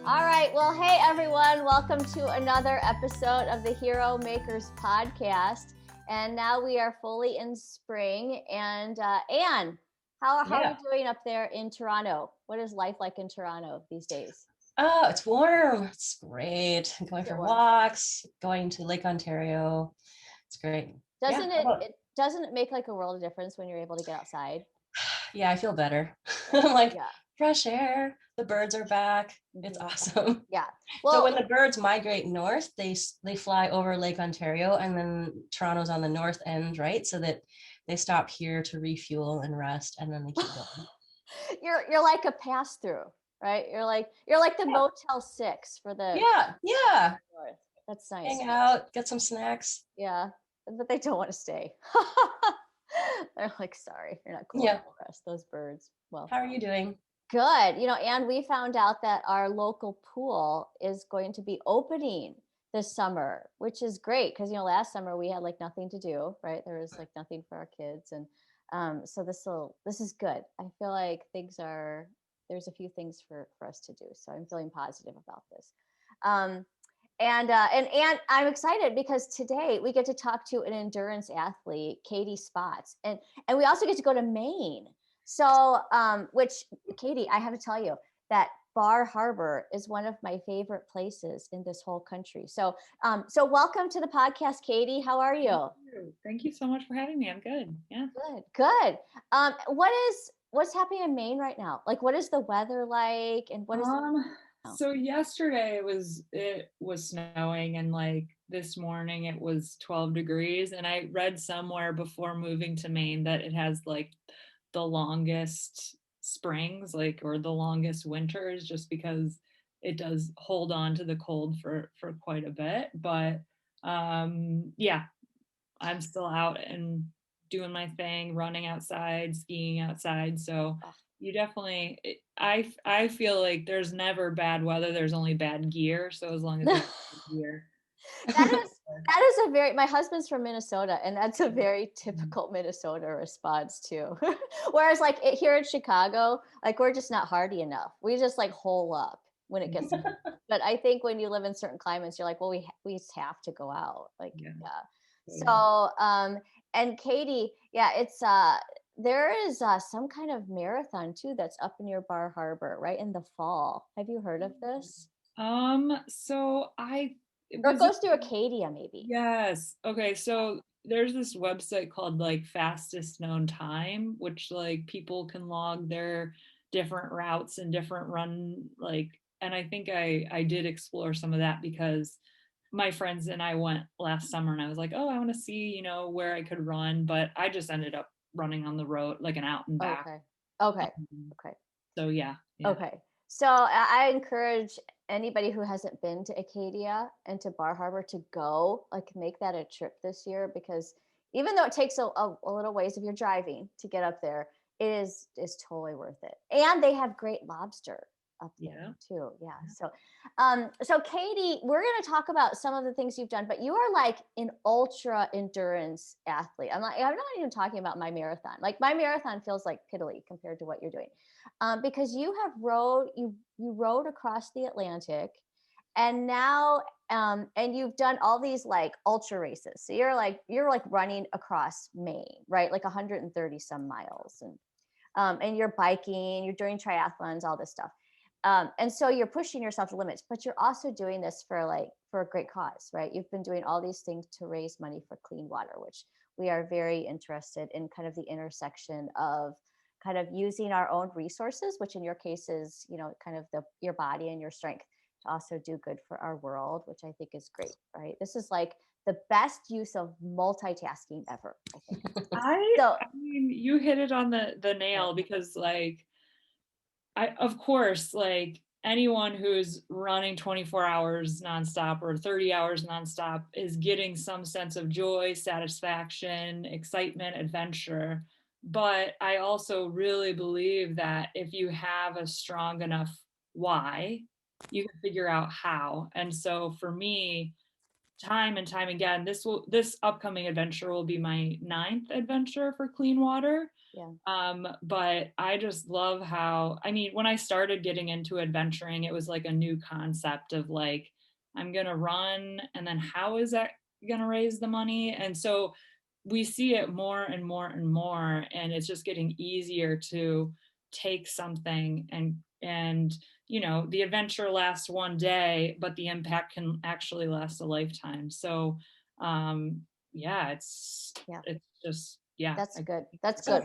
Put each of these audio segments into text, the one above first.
All right. Well, hey, everyone. Welcome to another episode of the Heromakers Podcast. And now we are fully in spring. And Ann, how are you doing up there in Toronto? What is life like in Toronto these days? Oh, it's warm. It's great. I'm going for walks, going to Lake Ontario. It's great. Doesn't it make like a world of difference when you're able to get outside? Yeah, I feel better. I'm like, fresh air, the birds are back. It's awesome. Yeah. Well, so when the birds migrate north, they fly over Lake Ontario, and then Toronto's on the north end, right? So that they stop here to refuel and rest, and then they keep going. You're like a pass through, right? You're like the Motel 6 for the north. That's nice. Hang out, get some snacks. Yeah, but they don't want to stay. They're like, sorry, you're not cool for us, those birds. Well, how are you doing? Good. You know, and we found out that our local pool is going to be opening this summer, which is great because, you know, last summer we had like nothing to do, right? There was like nothing for our kids. And so this is good. I feel like there's a few things for us to do. So I'm feeling positive about this. And I'm excited because today we get to talk to an endurance athlete, Katie Spotz, and we also get to go to Maine. So, which Katie, I have to tell you that Bar Harbor is one of my favorite places in this whole country. So, welcome to the podcast, Katie. How are you? Thank you so much for having me. I'm good. Yeah. Good. What's happening in Maine right now? Like, what is the weather like, and what is? So yesterday it was snowing, and like this morning it was 12 degrees. And I read somewhere before moving to Maine that it has like the longest springs, like, or the longest winters, just because it does hold on to the cold for quite a bit. But yeah, I'm still out and doing my thing, running outside, skiing outside. So you definitely, I feel like there's never bad weather. There's only bad gear. So as long as you have gear. That is my husband's from Minnesota, and that's a very typical Minnesota response too. Whereas like here in Chicago, like we're just not hardy enough. We just like hole up when it gets, but I think when you live in certain climates, you're like, well, we just have to go out. Like, So, and Katie, it's, there is some kind of marathon too that's up near Bar Harbor, right, in the fall. Have you heard of this? So or it goes through Acadia, maybe. Yes. Okay. So there's this website called like Fastest Known Time, which like people can log their different routes and different run, like, and I think I did explore some of that because my friends and I went last summer, and I was like, oh, I want to see, you know, where I could run, but I just ended up running on the road, like an out and back. Okay. So yeah. Okay. So I encourage anybody who hasn't been to Acadia and to Bar Harbor to go, like, make that a trip this year, because even though it takes a little ways if you're driving to get up there, it is totally worth it. And they have great lobster up there too. Yeah. So Katie, we're going to talk about some of the things you've done, but you are like an ultra endurance athlete. I'm not even talking about my marathon. Like my marathon feels like piddly compared to what you're doing. Because you rode across the Atlantic, and now and you've done all these like ultra races. So you're like running across Maine, right? Like 130 some miles, and you're biking, you're doing triathlons, all this stuff. And so you're pushing yourself to limits, but you're also doing this for a great cause, right? You've been doing all these things to raise money for clean water, which we are very interested in, kind of the intersection of kind of using our own resources, which in your case is, you know, kind of your body and your strength, to also do good for our world, which I think is great, right? This is like the best use of multitasking ever, I think. I mean, you hit it on the nail, because like, of course, like anyone who's running 24 hours nonstop or 30 hours nonstop is getting some sense of joy, satisfaction, excitement, adventure. But I also really believe that if you have a strong enough why, you can figure out how. And so for me, time and time again. This upcoming adventure will be my 9th adventure for clean water. Yeah. But I just love how, I mean, when I started getting into adventuring, it was like a new concept of like, I'm gonna run, and then how is that gonna raise the money? And so we see it more and more and more, and it's just getting easier to take something and the adventure lasts one day, but the impact can actually last a lifetime. So yeah, it's just, yeah. That's good. That's So good.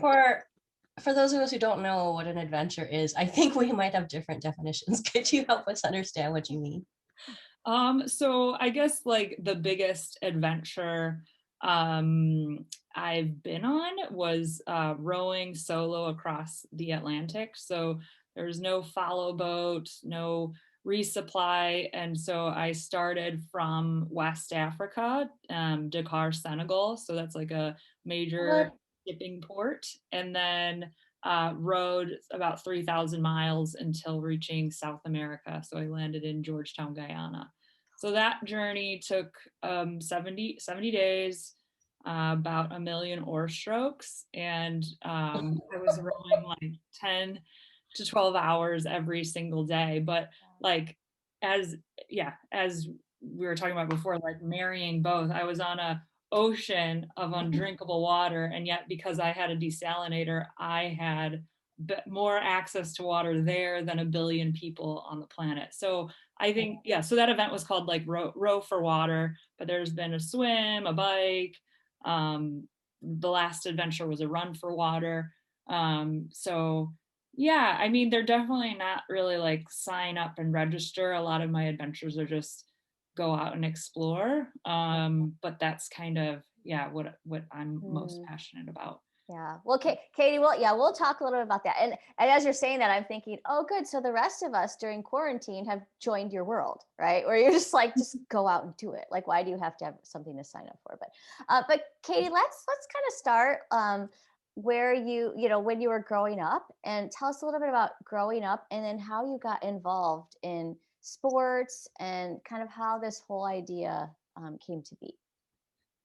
for those of us who don't know what an adventure is, I think we might have different definitions. Could you help us understand what you mean? So I guess like the biggest adventure I've been on was rowing solo across the Atlantic. So there's no follow boat, no resupply. And so I started from West Africa, Dakar, Senegal. So that's like a major shipping port. And then rode about 3,000 miles until reaching South America. So I landed in Georgetown, Guyana. So that journey took 70 days, about 1 million oar strokes. And I was rowing like 10 to 12 hours every single day. But like, as we were talking about before, like marrying both, I was on a ocean of undrinkable water, and yet because I had a desalinator, I had more access to water there than 1 billion people on the planet. So I think, yeah, so that event was called like row for water, but there's been a swim, a bike. The last adventure was a run for water. So yeah, I mean, they're definitely not really like sign up and register. A lot of my adventures are just go out and explore. But that's kind of, yeah, what I'm most passionate about. Yeah. Well, Katie, we'll talk a little bit about that. And as you're saying that, I'm thinking, oh, good. So the rest of us during quarantine have joined your world, right? Where you're just like, just go out and do it. Like, why do you have to have something to sign up for? But Katie, let's kind of start where when you were growing up, and tell us a little bit about growing up, and then how you got involved in sports, and kind of how this whole idea came to be.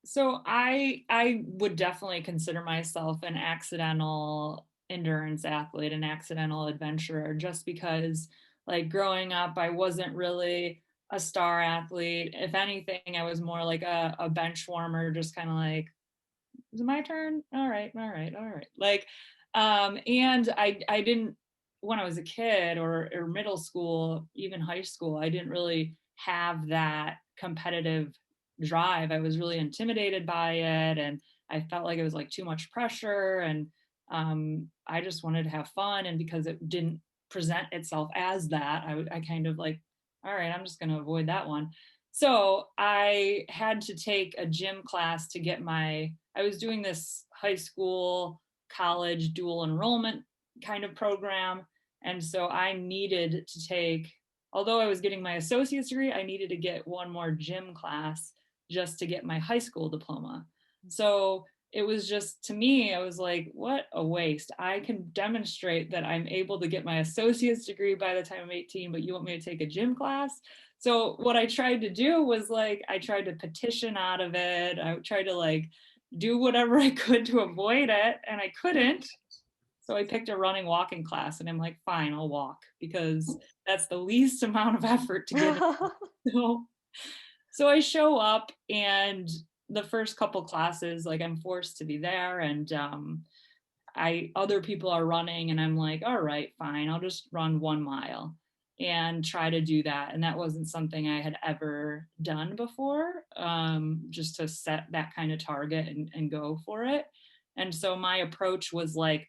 So I would definitely consider myself an accidental endurance athlete, an accidental adventurer, just because like growing up, I wasn't really a star athlete. If anything, I was more like a bench warmer, just kind of like, is it my turn? All right. Like, and I didn't, when I was a kid or middle school, even high school, I didn't really have that competitive drive. I was really intimidated by it, and I felt like it was like too much pressure, and I just wanted to have fun. And because it didn't present itself as that, I kind of like, all right, I'm just going to avoid that one. So I had to take a gym class to get I was doing this high school, college dual enrollment kind of program. And so I needed to take, although I was getting my associate's degree, I needed to get one more gym class just to get my high school diploma. So it was just, to me, I was like, what a waste. I can demonstrate that I'm able to get my associate's degree by the time I'm 18, but you want me to take a gym class? So what I tried to do was like, I tried to petition out of it. I tried to like do whatever I could to avoid it, and I couldn't. So I picked a running walking class, and I'm like, fine, I'll walk, because that's the least amount of effort to get it. So I show up, and the first couple classes, like I'm forced to be there, and other people are running, and I'm like, all right, fine, I'll just run 1 mile and try to do that. And that wasn't something I had ever done before, just to set that kind of target and go for it. And so my approach was like,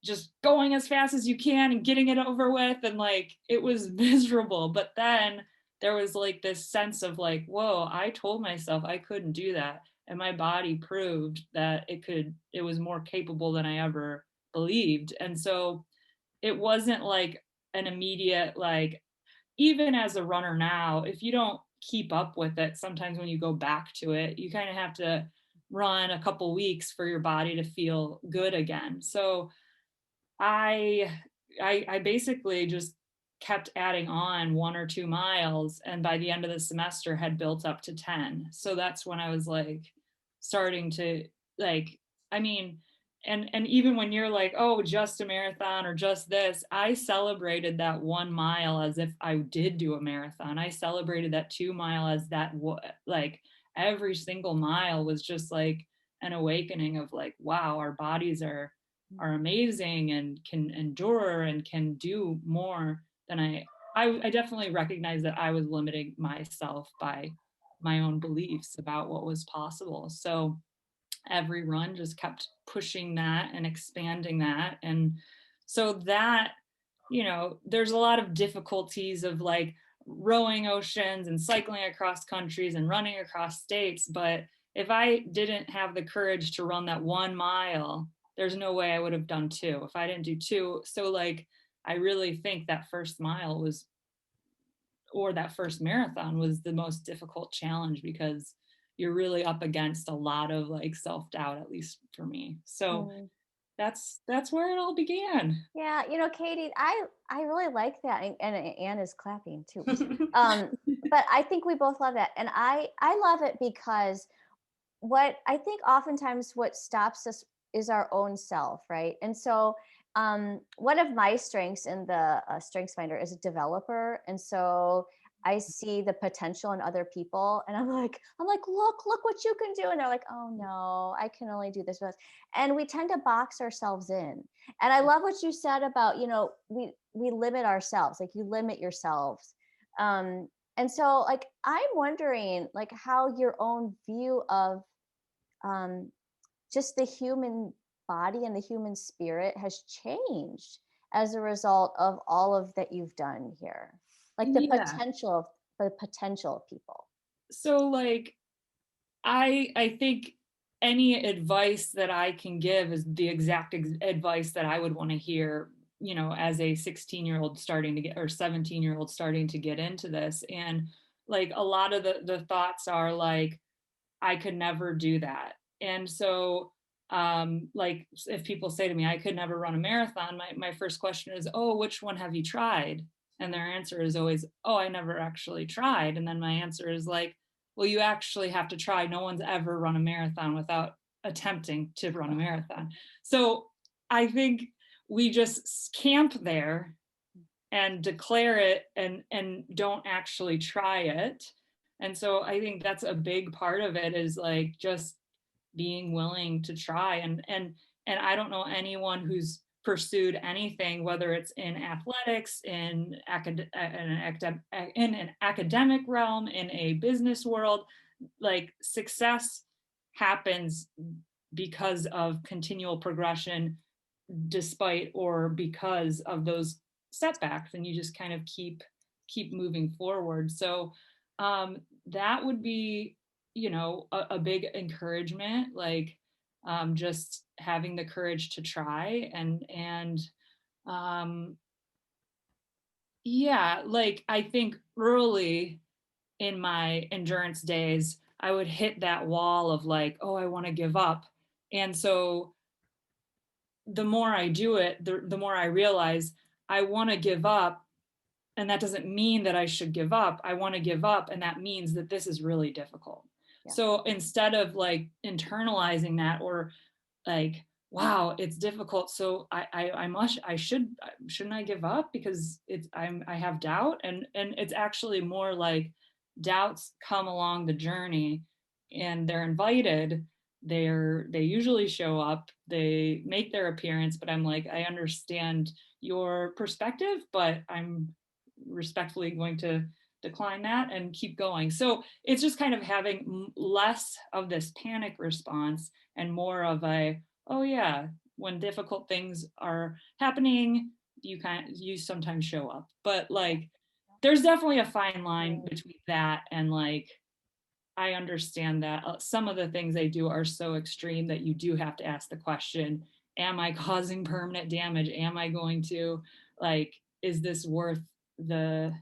just going as fast as you can and getting it over with. And like, it was miserable. But then there was like this sense of like, whoa, I told myself I couldn't do that. And my body proved that it was more capable than I ever believed. And so it wasn't like an immediate, like, even as a runner now, if you don't keep up with it, sometimes when you go back to it, you kind of have to run a couple weeks for your body to feel good again. So I basically just kept adding on 1 or 2 miles, and by the end of the semester had built up to 10. So that's when I was like starting to like, I mean, and even when you're like, oh, just a marathon or just this, I celebrated that 1 mile as if I did do a marathon. I celebrated that 2 mile as that like every single mile was just like an awakening of like, wow, our bodies are amazing and can endure and can do more than I definitely recognize that I was limiting myself by my own beliefs about what was possible. So every run just kept pushing that and expanding that. And so that, you know, there's a lot of difficulties of like rowing oceans and cycling across countries and running across states. But if I didn't have the courage to run that 1 mile, there's no way I would have done 2 if I didn't do 2. So like, I really think that first mile was, or that first marathon was the most difficult challenge because you're really up against a lot of like self-doubt, at least for me. So that's where it all began. Yeah, you know, Katie, I really like that, and Anne is clapping too. But I think we both love that, and I love it because what I think oftentimes what stops us is our own self, right? And so one of my strengths in the Strengths Finder is a developer, and so I see the potential in other people, and I'm like, look what you can do, and they're like, oh no, I can only do this once, and we tend to box ourselves in. And I love what you said about, you know, we limit ourselves, like you limit yourselves. And so like I'm wondering like how your own view of um, just the human body and the human spirit has changed as a result of all of that you've done here, like Yeah. the potential of people. So like I think any advice that I can give is the exact advice that I would want to hear, you know, as a 16-year-old starting to get, or 17-year-old starting to get into this. And like a lot of the thoughts are like, I could never do that. And so like if people say to me, I could never run a marathon, my first question is, oh, which one have you tried? And their answer is always, oh, I never actually tried. And then my answer is like, well, you actually have to try. No one's ever run a marathon without attempting to run a marathon. So I think we just camp there and declare it and don't actually try it. And so I think that's a big part of it, is like just being willing to try. And I don't know anyone who's pursued anything, whether it's in athletics, in an academic realm, in a business world, like success happens because of continual progression, despite or because of those setbacks, and you just kind of keep moving forward. So that would be, you know, a big encouragement, like just having the courage to try. And yeah, like I think early in my endurance days I would hit that wall of like, oh, I want to give up. And so the more I do it, the more I realize I want to give up. And that doesn't mean that I should give up. I want to give up. And that means that this is really difficult. Yeah. So instead of like internalizing that, or like, wow, it's difficult, so shouldn't I give up because I have doubt? And it's actually more like doubts come along the journey and they're invited. They usually show up, they make their appearance, but I'm like, I understand your perspective, but I'm respectfully going to decline that and keep going. So it's just kind of having less of this panic response and more of a, oh yeah, when difficult things are happening, you sometimes show up. But like there's definitely a fine line between that and like, I understand that some of the things they do are so extreme that you do have to ask the question, am I causing permanent damage? Am I going to, like, is this worth the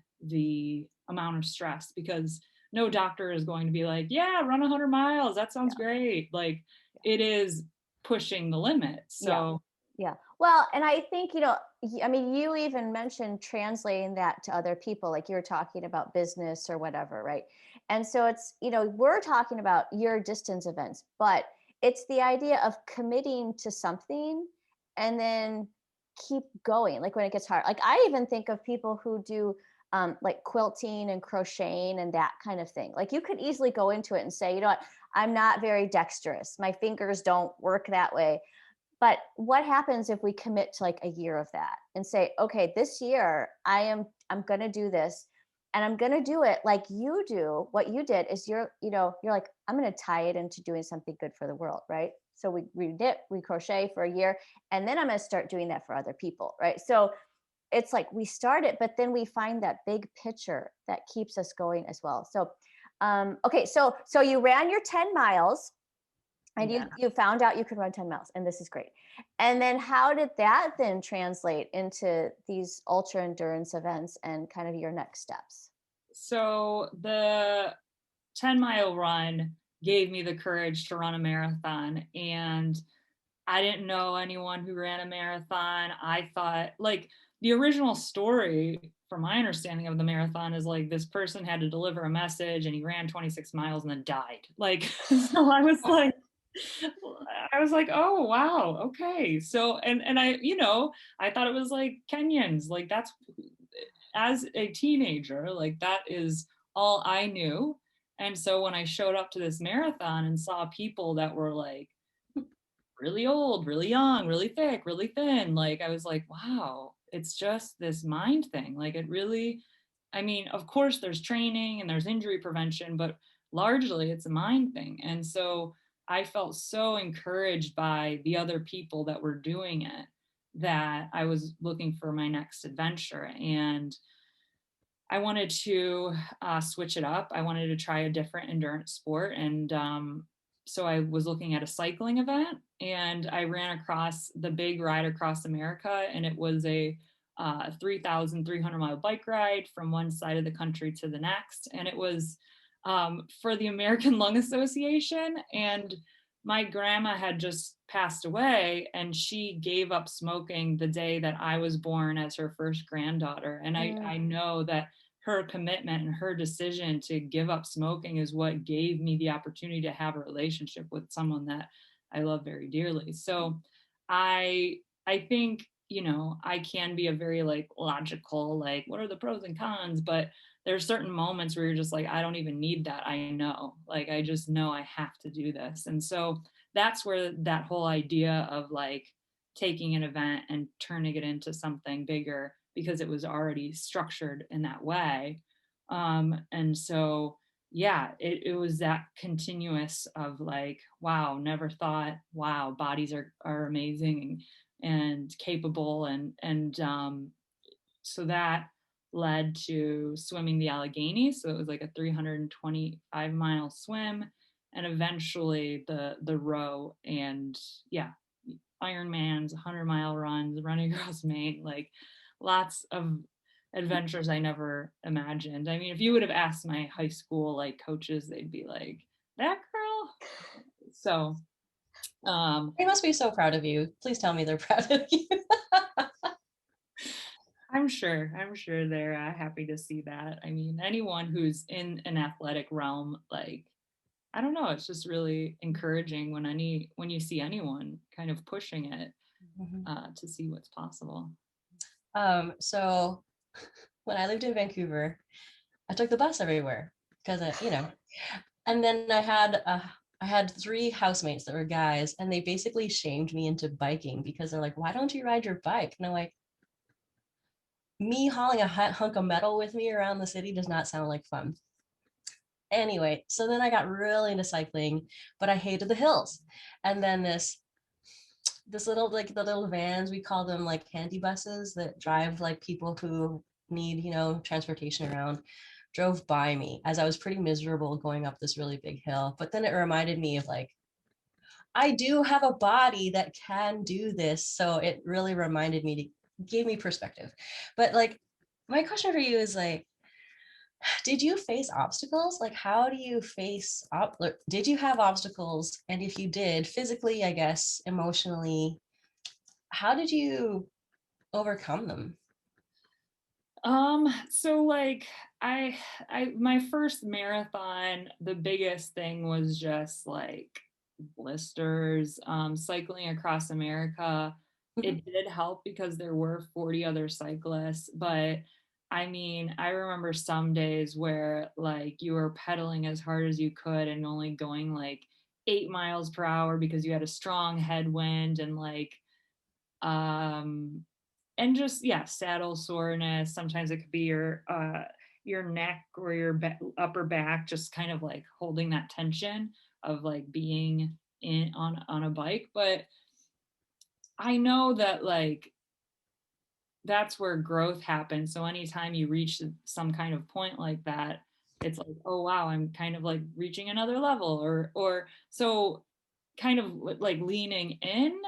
amount of stress? Because no doctor is going to be like, yeah, run 100 miles. That sounds great. Like it is pushing the limit. So Yeah. Well, and I think, I mean, you even mentioned translating that to other people, like you were talking about business or whatever, right? And so it's, we're talking about your distance events, but it's the idea of committing to something and then keep going, like when it gets hard. Like I even think of people who do like quilting and crocheting and that kind of thing. Like you could easily go into it and say, you know what, I'm not very dexterous. My fingers don't work that way. But what happens if we commit to like a year of that and say, okay, this year I'm going to do this and I'm going to do it like you do. What you did is you're like, I'm going to tie it into doing something good for the world. Right. So we crochet for a year and then I'm going to start doing that for other people. Right. So it's like we start it, but then we find that big picture that keeps us going as well. So, okay. So you ran your 10 miles. And you found out you could run 10 miles, and this is great. And then how did that then translate into these ultra endurance events and kind of your next steps? So the 10-mile run gave me the courage to run a marathon. And I didn't know anyone who ran a marathon. I thought, like, the original story, from my understanding of the marathon, is like this person had to deliver a message and he ran 26 miles and then died. Like, so I was like, oh wow, okay. So and I thought it was like Kenyans, like that's, as a teenager, like that is all I knew. And so when I showed up to this marathon and saw people that were like really old, really young, really thick, really thin, like I was like, wow, it's just this mind thing. Like it really, I mean, of course there's training and there's injury prevention, but largely it's a mind thing. And so I felt so encouraged by the other people that were doing it that I was looking for my next adventure. And I wanted to switch it up. I wanted to try a different endurance sport. And so I was looking at a cycling event and I ran across the big Ride Across America. And it was a 3,300-mile bike ride from one side of the country to the next. And it was for the American Lung Association. And my grandma had just passed away and she gave up smoking the day that I was born as her first granddaughter. And I know that her commitment and her decision to give up smoking is what gave me the opportunity to have a relationship with someone that I love very dearly. So I think, I can be a very like logical, like what are the pros and cons, but there's certain moments where you're just like, I don't even need that. I know, like, I just know I have to do this. And so that's where that whole idea of like taking an event and turning it into something bigger, because it was already structured in that way. And so, yeah, it was that continuous of like, wow, never thought, wow, bodies are amazing and capable. And so that led to swimming the Allegheny. So it was like a 325-mile swim and eventually the row and Ironmans, 100-mile runs, running across Maine, like lots of adventures I never imagined. I mean, if you would have asked my high school like coaches, they'd be like, that girl. So They must be so proud of you. Please tell me they're proud of you. I'm sure they're happy to see that. I mean, anyone who's in an athletic realm, like, I don't know, it's just really encouraging when you see anyone kind of pushing it to see what's possible. So when I lived in Vancouver, I took the bus everywhere because and then I had 3 housemates that were guys, and they basically shamed me into biking because they're like, why don't you ride your bike? And I'm like, me hauling a hunk of metal with me around the city does not sound like fun. Anyway, so then I got really into cycling, but I hated the hills. And then this little, like the little vans, we call them like handy buses that drive like people who need, transportation around, drove by me as I was pretty miserable going up this really big hill. But then it reminded me of like, I do have a body that can do this. So it really reminded me gave me perspective. But like, my question for you is like, did you face obstacles? Like, how do you face did you have obstacles? And if you did, physically, I guess, emotionally, how did you overcome them? So like I my first marathon, the biggest thing was just like blisters, cycling across America. Mhm. It did help because there were 40 other cyclists, but I mean, I remember some days where like you were pedaling as hard as you could and only going like 8 miles per hour because you had a strong headwind and like um and just yeah, saddle soreness. Sometimes it could be your neck or your upper back, just kind of like holding that tension of like being in on a bike. But I know that like that's where growth happens. So anytime you reach some kind of point like that, it's like, oh wow, I'm kind of like reaching another level, or so kind of like leaning in,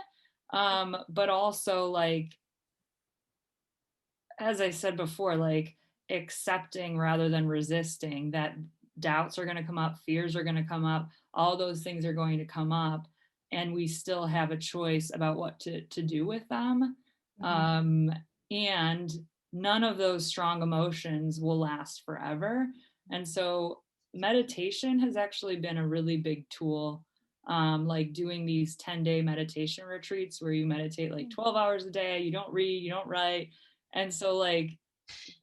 but also like, as I said before, like accepting rather than resisting that doubts are going to come up, fears are going to come up, all those things are going to come up, and we still have a choice about what to do with them. Um, and none of those strong emotions will last forever. And so meditation has actually been a really big tool. Like doing these 10-day meditation retreats where you meditate like 12 hours a day, you don't read, you don't write, and so like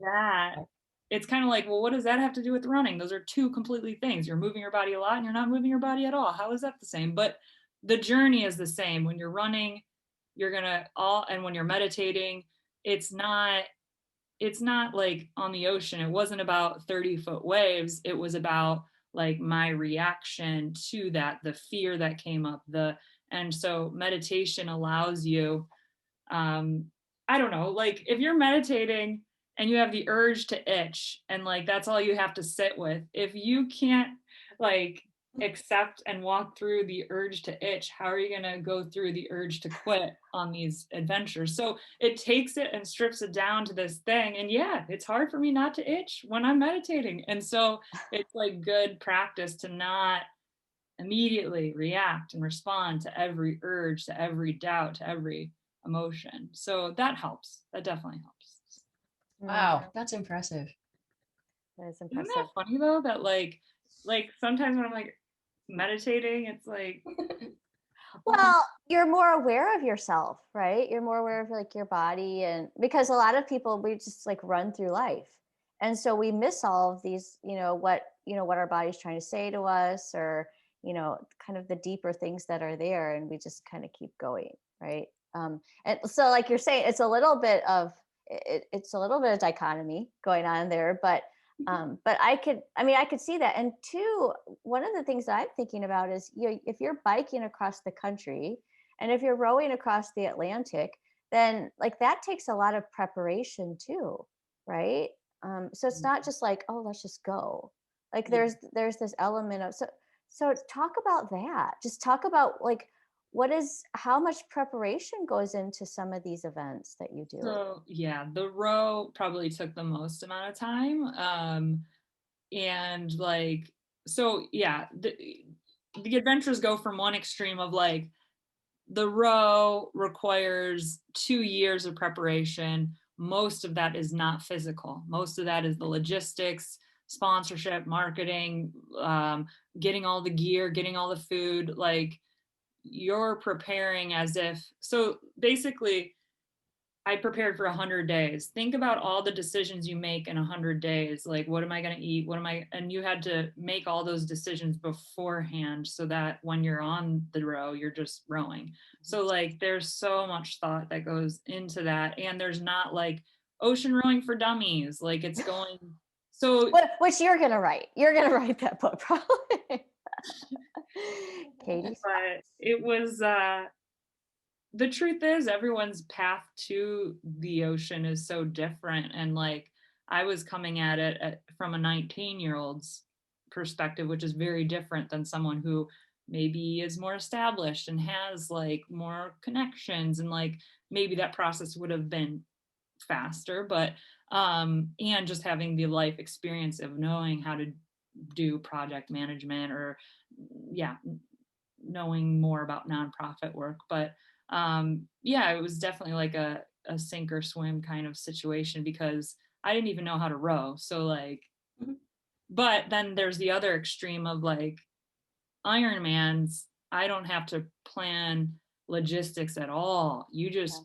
that, it's kind of like, well, what does that have to do with running? Those are two completely things. You're moving your body a lot and you're not moving your body at all. How is that the same? But the journey is the same. When you're running, you're gonna all, and when you're meditating, it's not it's not like on the ocean. It wasn't about 30-foot waves. It was about like my reaction to that, the fear that came up, and so meditation allows you, um I don't know, like if you're meditating and you have the urge to itch and like that's all you have to sit with, if you can't like accept and walk through the urge to itch, how are you going to go through the urge to quit on these adventures? So it takes it and strips it down to this thing, and yeah, it's hard for me not to itch when I'm meditating, and so it's like good practice to not immediately react and respond to every urge, to every doubt, to every emotion. So that helps. That definitely helps. Wow, that's impressive. That is Isn't impressive. that funny though? That like sometimes when I'm like meditating, it's like, Well, you're more aware of yourself, right? You're more aware of like your body, and because a lot of people, we just like run through life. And so we miss all of these, what our body's trying to say to us, or, kind of the deeper things that are there, and we just kind of keep going, right? And so like you're saying, it's a little bit of it's a little bit of dichotomy going on there, but I could see that. And two, one of the things that I'm thinking about is, if you're biking across the country and if you're rowing across the Atlantic, then like that takes a lot of preparation too, right? So it's not just like, oh, let's just go. Like Yeah. there's this element of, so talk about that. Just talk about like how much preparation goes into some of these events that you do. so yeah, the row probably took the most amount of time. And like, so yeah, the adventures go from one extreme of like the row requires 2 years of preparation. Most of that is not physical. Most of that is the logistics, sponsorship, marketing, getting all the gear, getting all the food. Like you're preparing as if, so basically, I prepared for 100 days. Think about all the decisions you make in 100 days. Like, what am I going to eat? And you had to make all those decisions beforehand so that when you're on the row, you're just rowing. So, like, there's so much thought that goes into that. And there's not like ocean rowing for dummies. Like, it's going, so. Which you're going to write. You're going to write that book, probably. Katie Spotz. But it was, the truth is everyone's path to the ocean is so different, and like I was coming at it from a 19-year-old's perspective, which is very different than someone who maybe is more established and has like more connections, and like maybe that process would have been faster, but and just having the life experience of knowing how to do project management, or yeah, knowing more about nonprofit work. But yeah, it was definitely like a sink or swim kind of situation because I didn't even know how to row. So like, Mhm. but then there's the other extreme of like Ironmans. I don't have to plan logistics at all. You just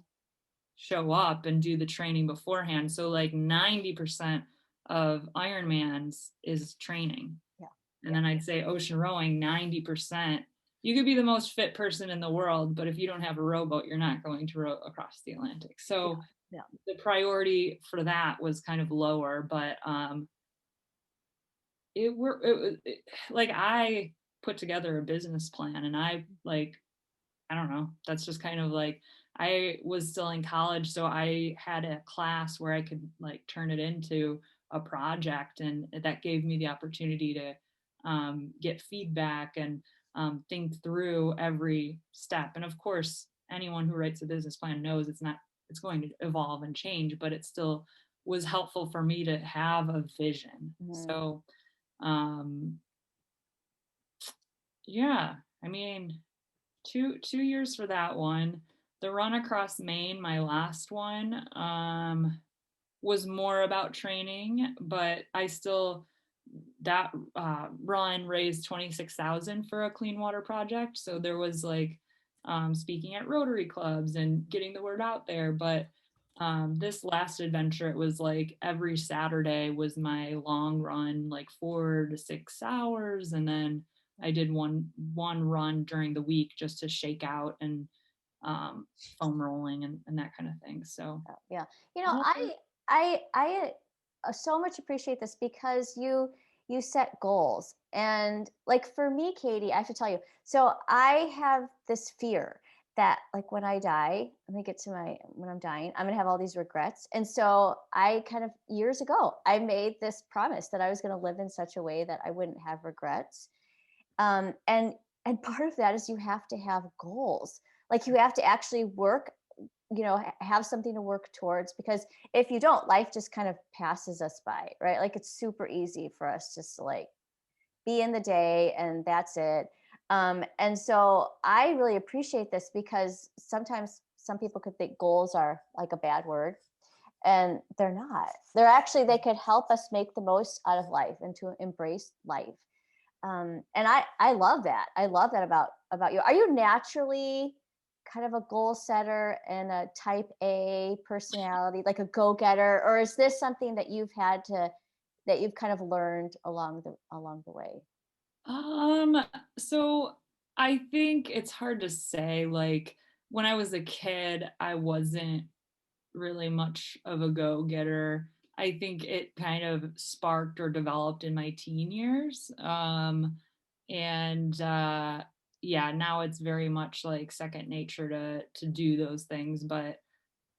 show up and do the training beforehand. So like 90% of Ironmans is training. Yeah. And then I'd say ocean rowing, 90%. You could be the most fit person in the world, but if you don't have a rowboat, you're not going to row across the Atlantic. So Yeah. the priority for that was kind of lower, but like I put together a business plan and I don't know, that's just kind of like, I was still in college, so I had a class where I could like turn it into a project, and that gave me the opportunity to get feedback and think through every step. And of course, anyone who writes a business plan knows it's going to evolve and change, but it still was helpful for me to have a vision. Mhm. So yeah, I mean, 2 years for that one. The run across Maine, my last one, was more about training, but I still, that run raised 26,000 for a clean water project. So there was like speaking at Rotary clubs and getting the word out there. But this last adventure, it was like every Saturday was my long run, like 4 to 6 hours, and then I did one run during the week just to shake out and foam rolling and that kind of thing. So Yeah. I so much appreciate this because you set goals. And like for me, Katie, I have to tell you, so I have this fear that like when I die, when I'm dying, I'm going to have all these regrets. And so I kind of years ago, I made this promise that I was going to live in such a way that I wouldn't have regrets. Um, and, and part of that is you have to have goals. Like you have to actually work, have something to work towards, because if you don't, life just kind of passes us by, right? Like it's super easy for us just to like be in the day and that's it. And so I really appreciate this because sometimes some people could think goals are like a bad word, and they're not. They're actually, they could help us make the most out of life and to embrace life. And I love that. I love that about you. Are you naturally kind of a goal setter and a type A personality, like a go-getter, or is this something that you've kind of learned along the way? So I think it's hard to say. Like when I was a kid, I wasn't really much of a go-getter. I think it kind of sparked or developed in my teen years. And yeah, now it's very much like second nature to do those things. But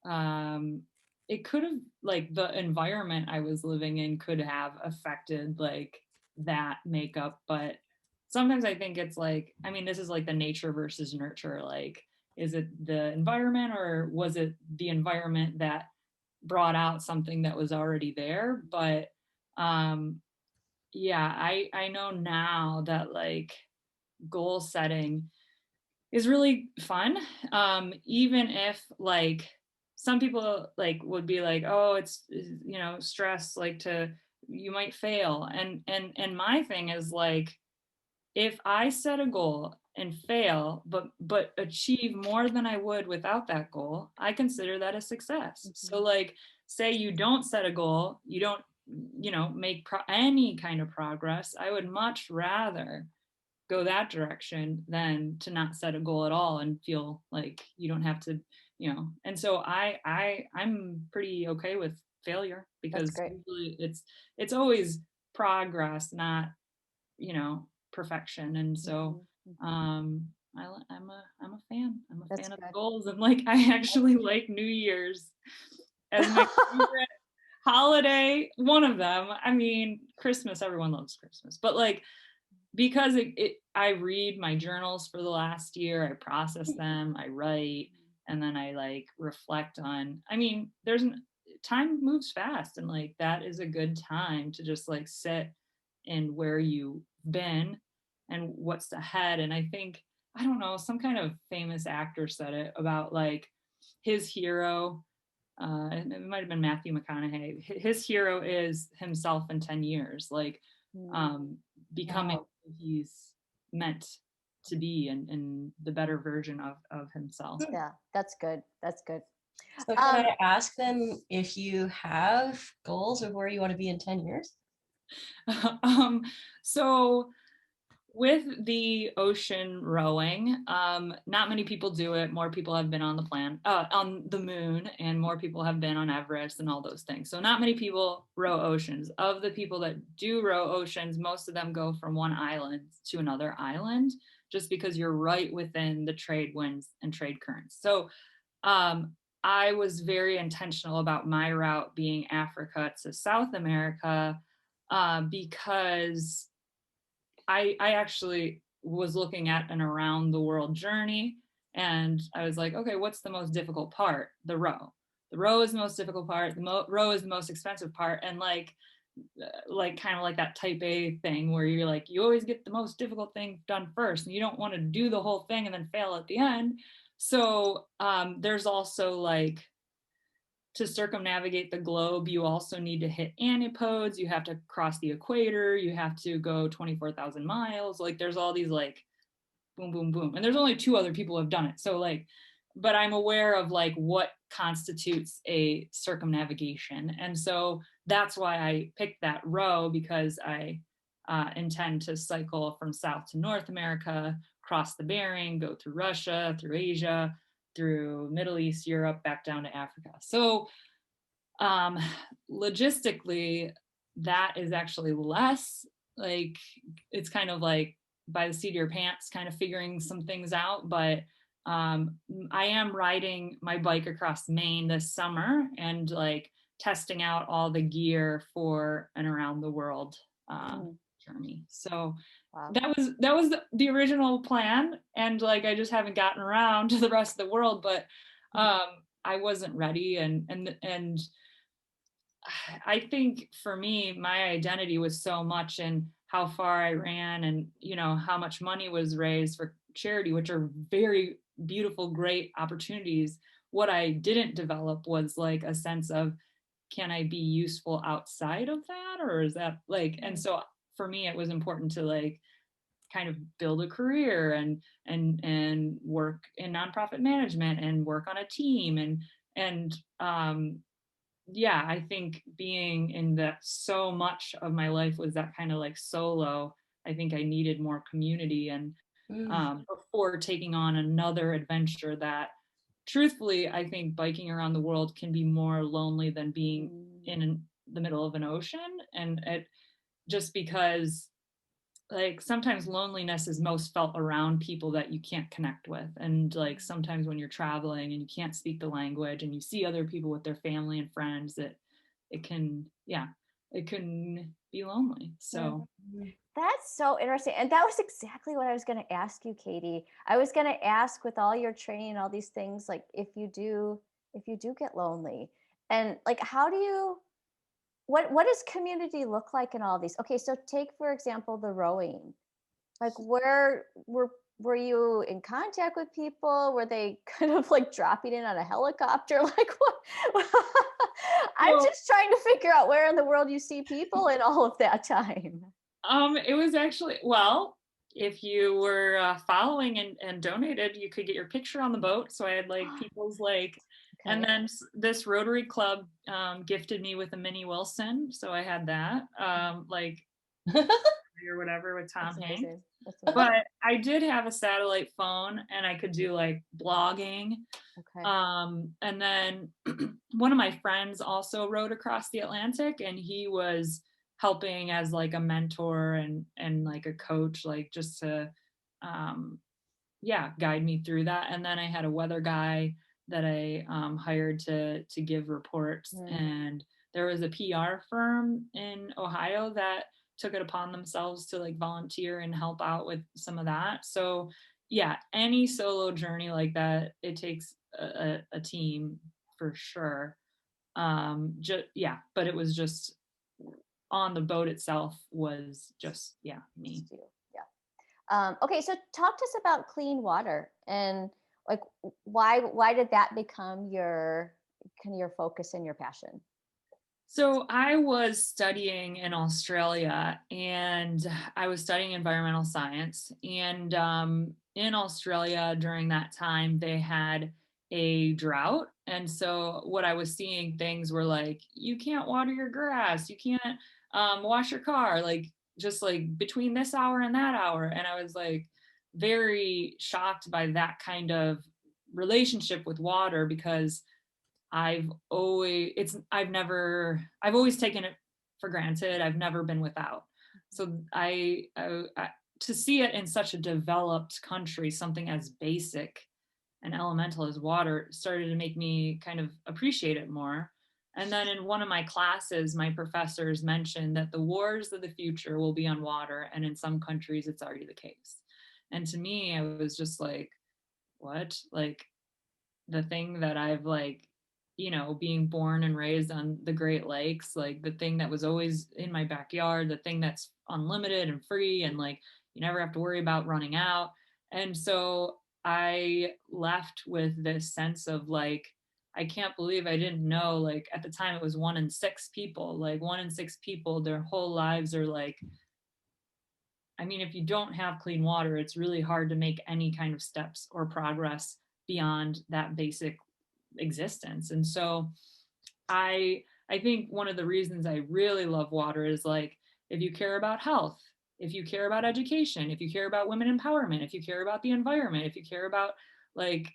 um it could have, like, the environment I was living in could have affected like that makeup. But sometimes I think it's like, I mean, this is like the nature versus nurture. Like, is it the environment or was it the environment that brought out something that was already there? But um yeah, I know now that like goal setting is really fun. Even if like some people like would be like, oh, it's, stress, like, to, you might fail. And my thing is like, if I set a goal and fail, but achieve more than I would without that goal, I consider that a success. So like, say you don't set a goal, you don't, make any kind of progress, I would much rather go that direction than to not set a goal at all and feel like you don't have to, and so I'm pretty okay with failure, That's because great. usually it's always progress, not, perfection. And so I'm a fan. I'm a That's fan of the good. goals, and like I actually like New Year's as my favorite holiday. One of them. I mean, Christmas, everyone loves Christmas, but like, because I read my journals for the last year, I process them, I write, and then I like reflect on, I mean, time moves fast, and like that is a good time to just like sit in where you've been and what's ahead. And I think I don't know, some kind of famous actor said it about like his hero. It might have been Matthew McConaughey. His hero is himself in 10 years, like becoming Wow. who he's meant to be and the better version of himself. Yeah, that's good. That's good. So can I ask then if you have goals of where you want to be in 10 years? So with the ocean rowing, not many people do it. More people have been on on the moon, and more people have been on Everest and all those things. So not many people row oceans. Of the people that do row oceans, most of them go from one island to another island, just because you're right within the trade winds and trade currents. So I was very intentional about my route being Africa to South America, because I actually was looking at an around the world journey, and I was like, okay, what's the most difficult part? The row. The row is the most difficult part. The row is the most expensive part. And like kind of like that type A thing where you're like, you always get the most difficult thing done first, and you don't want to do the whole thing and then fail at the end. So there's also like, to circumnavigate the globe, you also need to hit antipodes. You have to cross the equator. You have to go 24,000 miles. Like there's all these like boom, boom, boom. And there's only 2 other people who have done it. So like, but I'm aware of like what constitutes a circumnavigation. And so that's why I picked that row, because I intend to cycle from South to North America, cross the Bering, go through Russia, through Asia, through Middle East, Europe, back down to Africa. So logistically, that is actually less like, it's kind of like by the seat of your pants kind of figuring some things out. But I am riding my bike across Maine this summer and like testing out all the gear for an around the world journey. So Wow. that was the original plan, and like I just haven't gotten around to the rest of the world. But I wasn't ready, and I think for me, my identity was so much in how far I ran, and you know how much money was raised for charity, which are very beautiful, great opportunities. What I didn't develop was like a sense of, can I be useful outside of that, or is that like? And so for me, it was important to like kind of build a career and work in nonprofit management and work on a team, and yeah, I think being in that, so much of my life was that kind of like solo. I think I needed more community, and before taking on another adventure that, truthfully, I think biking around the world can be more lonely than being in the middle of an ocean. And it just because like sometimes loneliness is most felt around people that you can't connect with, and like sometimes when you're traveling and you can't speak the language and you see other people with their family and friends, that it can be lonely. So That's so interesting. And that was exactly what I was going to ask you, Katie. I was going to ask, with all your training and all these things, like if you do get lonely, and like how do you, what does community look like in all these? Okay, so take for example the rowing. Like where were you in contact with people? Were they kind of like dropping in on a helicopter? Like what? I'm just trying to figure out where in the world you see people in all of that time. it was actually, well, if you were following and donated, you could get your picture on the boat. So I had like people's like, and then this Rotary Club gifted me with a mini Wilson, so I had that like or whatever with Tom Hanks. But I did have a satellite phone, and I could do like blogging. Okay. And then one of my friends also rode across the Atlantic, and he was helping as like a mentor and like a coach, like just to guide me through that. And then I had a weather guy that I hired to give reports. And there was a PR firm in Ohio that took it upon themselves to like volunteer and help out with some of that. So yeah, any solo journey like that, it takes a team for sure. But it was just on the boat itself was just me. Yeah. Okay, so talk to us about clean water and like why did that become your kind of your focus and your passion? So I was studying in Australia, and I was studying environmental science. And in Australia during that time, they had a drought. And so what I was seeing, things were like, you can't water your grass, you can't wash your car, like just like between this hour and that hour. And I was like very shocked by that kind of relationship with water, because I've always taken it for granted. I've never been without. So to see it in such a developed country, something as basic and elemental as water started to make me kind of appreciate it more. And then in one of my classes, my professors mentioned that the wars of the future will be on water, and in some countries it's already the case. And to me, I was just like, what? Like, the thing that I've like, being born and raised on the Great Lakes, like the thing that was always in my backyard, the thing that's unlimited and free, and like you never have to worry about running out. And so I left with this sense of like, I can't believe I didn't know, like at the time it was 1 in 6 people, like 1 in 6 people, their whole lives are like, I mean, if you don't have clean water, it's really hard to make any kind of steps or progress beyond that basic existence. And so I think one of the reasons I really love water is like, if you care about health, if you care about education, if you care about women empowerment, if you care about the environment, if you care about like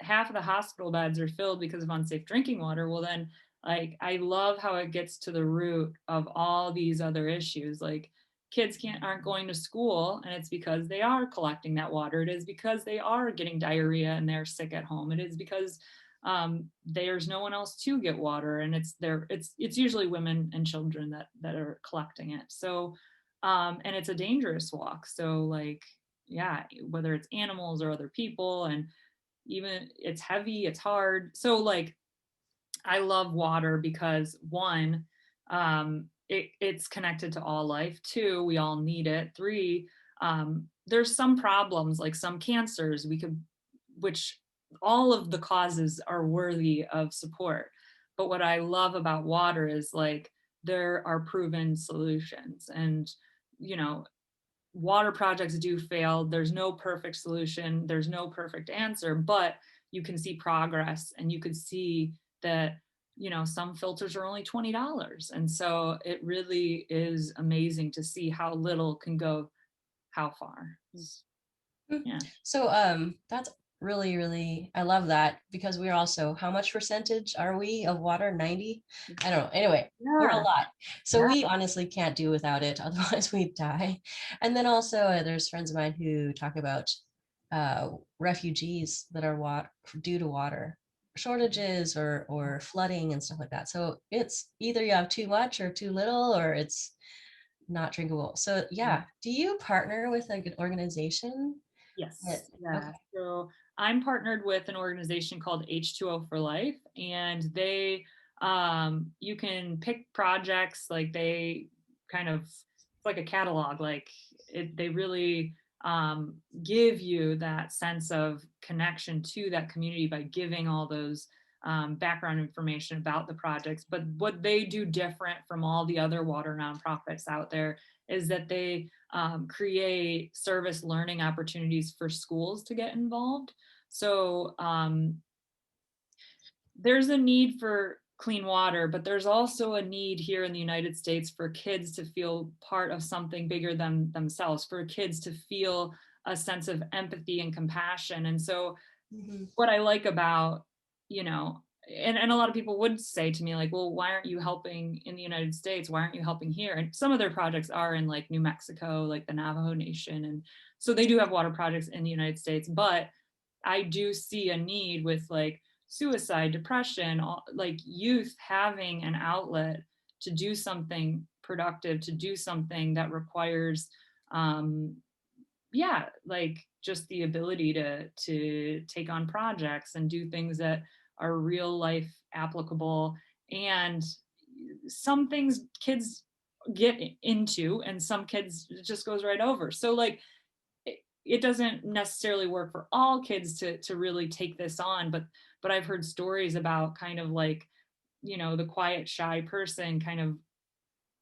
half of the hospital beds are filled because of unsafe drinking water, well then like I love how it gets to the root of all these other issues. Like kids aren't going to school, and it's because they are collecting that water. It is because they are getting diarrhea and they're sick at home. It is because there's no one else to get water, and it's usually women and children that are collecting it. So and it's a dangerous walk. So like, yeah, whether it's animals or other people, and even it's heavy, it's hard. So like I love water because one, it's connected to all life. Two, we all need it. Three, there's some problems like some cancers which all of the causes are worthy of support. But what I love about water is like there are proven solutions, and you know water projects do fail. There's no perfect solution, there's no perfect answer, but you can see progress, and you could see that some filters are only $20. And so it really is amazing to see how little can go how far. Yeah. So that's really, really, I love that, because we're also, how much percentage are we of water? 90? I don't know. Anyway, we're a lot. So Yeah. we honestly can't do without it. Otherwise we'd die. And then also there's friends of mine who talk about refugees that are due to water shortages or flooding and stuff like that. So it's either you have too much or too little, or it's not drinkable. So yeah. Do you partner with a good organization? Yes. Yeah. Okay. So I'm partnered with an organization called H2O for Life, and they you can pick projects, like they kind of, it's like a catalog, like they really give you that sense of connection to that community by giving all those background information about the projects. But what they do different from all the other water nonprofits out there is that they create service learning opportunities for schools to get involved. So there's a need for clean water, but there's also a need here in the United States for kids to feel part of something bigger than themselves, for kids to feel a sense of empathy and compassion. And so what I like about, and a lot of people would say to me like, well, why aren't you helping in the United States? Why aren't you helping here? And some of their projects are in like New Mexico, like the Navajo Nation. And so they do have water projects in the United States, but I do see a need with like suicide, depression, like youth having an outlet to do something productive, to do something that requires like just the ability to take on projects and do things that are real life applicable. And some things kids get into, and some kids it just goes right over. So like it doesn't necessarily work for all kids to really take this on, but I've heard stories about kind of like, the quiet, shy person kind of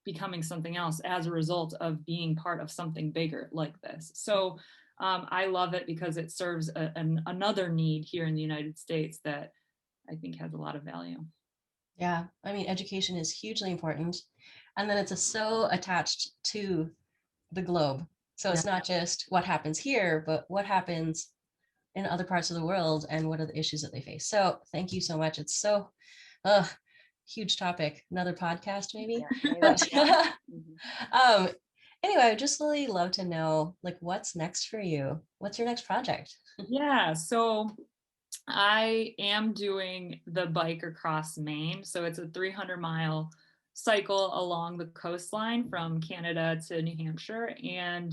becoming something else as a result of being part of something bigger like this. So I love it because it serves another need here in the United States that I think has a lot of value. Yeah, I mean, education is hugely important. And then it's so attached to the globe. So it's not just what happens here, but what happens in other parts of the world and what are the issues that they face. So thank you so much. It's so huge topic. Another podcast, maybe. Yeah, But mm-hmm. Anyway, I'd just really love to know, like, what's next for you? What's your next project? Yeah, so I am doing the Bike Across Maine. So it's a 300-mile cycle along the coastline from Canada to New Hampshire. And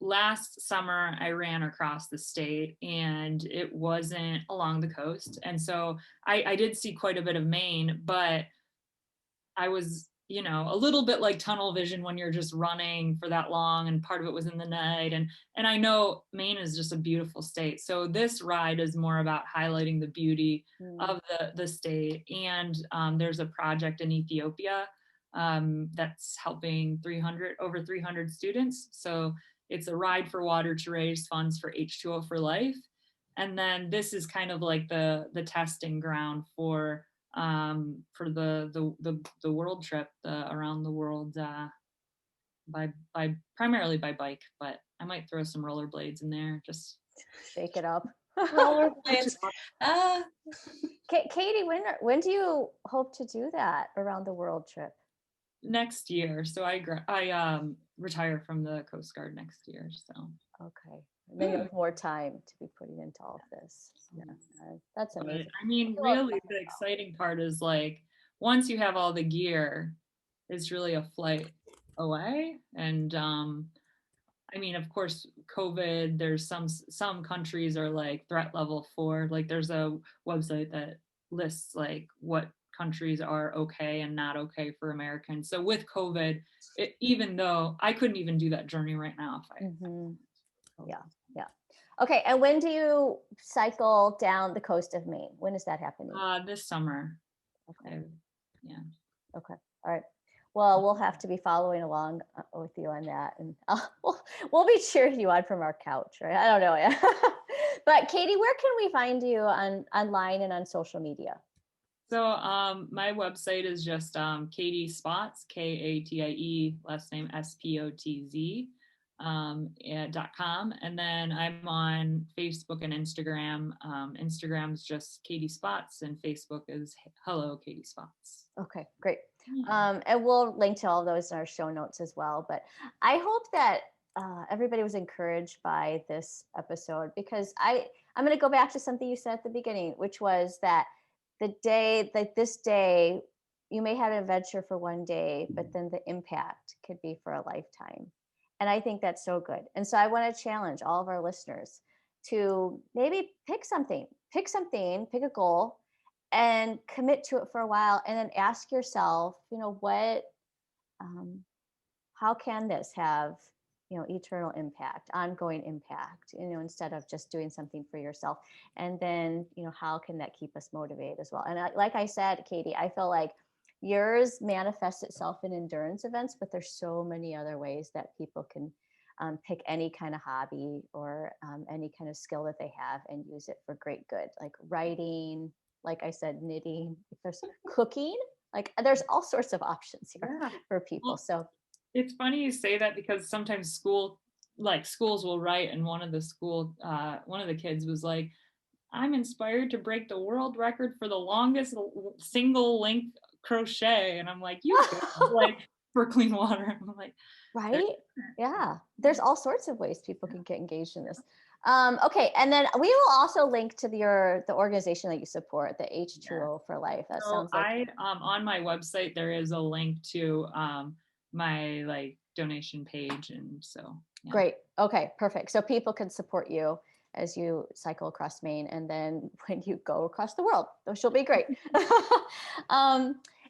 last summer, I ran across the state and it wasn't along the coast. And so I did see quite a bit of Maine, but I was, a little bit like tunnel vision when you're just running for that long, and part of it was in the night. And I know Maine is just a beautiful state. So this ride is more about highlighting the beauty of the state. And there's a project in Ethiopia that's helping over 300 students. So it's a ride for water to raise funds for H2O for Life. And then this is kind of like the testing ground for the world trip, around the world, by primarily by bike, but I might throw some rollerblades in there, just Shake it up. Rollerblades. Katie, when do you hope to do that around the world trip? Next year. So I retire from the Coast Guard next year. So okay, then you have more time to be putting into all of this. Yeah, that's amazing. But, I mean, really, the exciting part is like once you have all the gear, it's really a flight away. And I mean, of course, COVID, there's some countries are like threat level 4. Like there's a website that lists like what countries are okay and not okay for Americans. So with COVID, even though I couldn't even do that journey right now if I Yeah. Okay, and when do you cycle down the coast of Maine? When is that happening? This summer. Okay. Yeah. Okay. All right. Well, we'll have to be following along with you on that, and we'll be cheering you on from our couch, right? I don't know. But Katie, where can we find you online and on social media? So my website is just Katie Spotz, Katie, last name Spotz, .com. And then I'm on Facebook and Instagram. Instagram's just Katie Spotz and Facebook is Hello Katie Spotz. Okay, great. And we'll link to all those in our show notes as well. But I hope that everybody was encouraged by this episode, because I'm going to go back to something you said at the beginning, which was that this day, you may have an adventure for one day, but then the impact could be for a lifetime. And I think that's so good. And so I want to challenge all of our listeners to maybe pick a goal and commit to it for a while, and then ask yourself, how can this have, eternal impact, ongoing impact, instead of just doing something for yourself. And then, how can that keep us motivated as well? And like I said, Katie, I feel like yours manifests itself in endurance events, but there's so many other ways that people can pick any kind of hobby or any kind of skill that they have and use it for great good, like writing, like I said, knitting, if there's cooking, like there's all sorts of options here for people. Well, so it's funny you say that, because sometimes schools will write, and one of the kids was like, I'm inspired to break the world record for the longest single length crochet. And I'm like, you like for clean water. I'm like, right. Yeah. There's all sorts of ways people can get engaged in this. Okay. And then we will also link to the organization that you support, the H2O for Life. That sounds like on my website, there is a link to my donation page. And so. Yeah. Great. Okay, perfect. So people can support you as you cycle across Maine, and then when you go across the world, which will be great.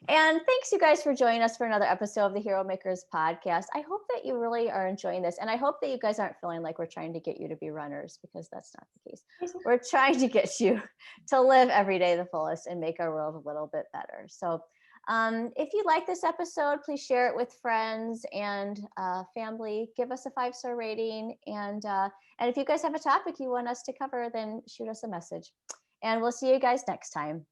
And thanks you guys for joining us for another episode of the Heromakers Podcast. I hope that you really are enjoying this. And I hope that you guys aren't feeling like we're trying to get you to be runners, because that's not the case. We're trying to get you to live every day the fullest and make our world a little bit better. So if you like this episode, please share it with friends and family. Give us a 5-star rating. And if you guys have a topic you want us to cover, then shoot us a message. And we'll see you guys next time.